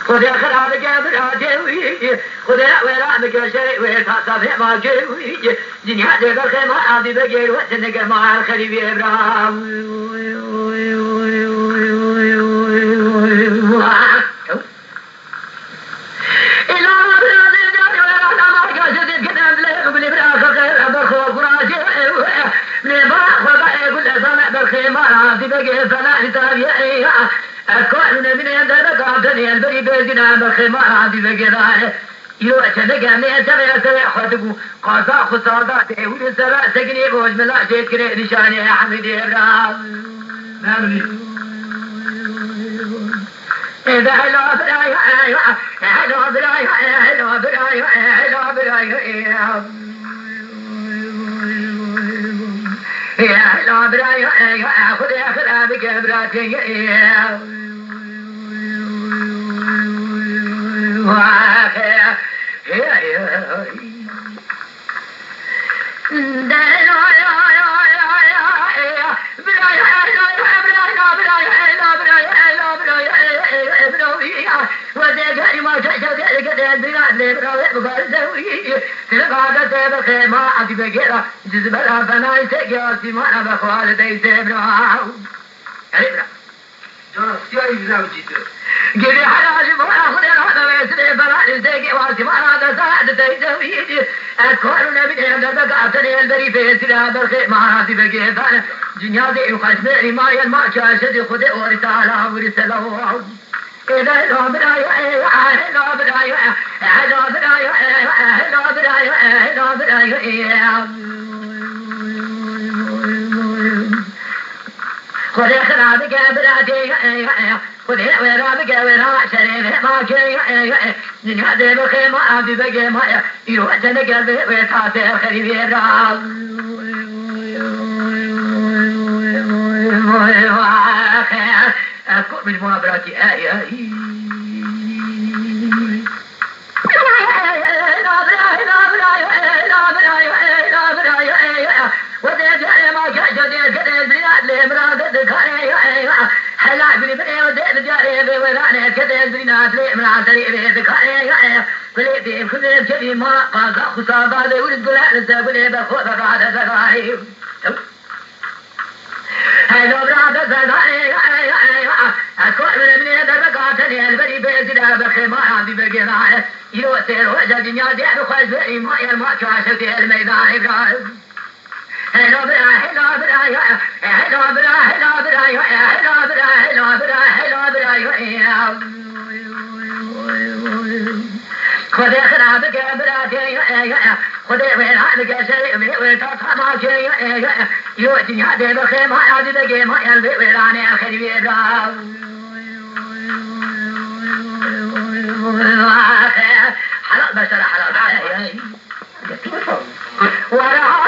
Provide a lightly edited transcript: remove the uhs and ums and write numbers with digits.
خذ خرابك برادوي خذ ورامك شيء وتصف ما جوي دنيا دبر ما عادي بقيل وتنق مع الخريب ابراهيم أكون من عندنا قابلني البري بيجنا بخمار عندي بقراه يوشنا قامي أتبع خدقو قاطع خصادات ورسالة سجني بوج ملا شكر نشاني يا حميدي إبراهيم إذا حلو براي حلو براي حلو براي حلو براي يا حلو براي خذ يا خرابك براتي جري حراج وآخر هذا ويسري فلا نسيك واسم هذا ساعد تيجويد أذكرنا من عند بقعتني البري في سلاب الخير مع هذه بقيتان جنيادي وقسمي ما يلمع شاشد خذ ورسالة ورسالة إذا لو براي لو براي لو براي لو براي لو براي خذ خرابك براتي خذ ورابك ورا شريف ما جاي نهدي بخيمة أبي بقي ما يوجد قلبي ويتعطي الخريب يبرع أذكر بالمعبرات حلا بني بني ودي جاري ورانا كذا بني أدري من عطري ذكرى كلي كلي جري ما قاعد خصابة ولد بلا لسه بخوف بعد ذكرى هلو براد زداي أكون من درجاتني البري بيزيد بخيمة عندي بجناح يوسر وجه الدنيا دي بخوز ما يرمى شاشة في الميدان إبراهيم هلو برا هلو برا هلو برا هلو برا هلو برا هلو برا هلو برا خذ خرابك براتي خذ ويرانك شيء وتطعم شيء يوتي هذا بخيمة هذا بقيمة يلبي ويراني الخير بيبرا حلال بشر حلال ورا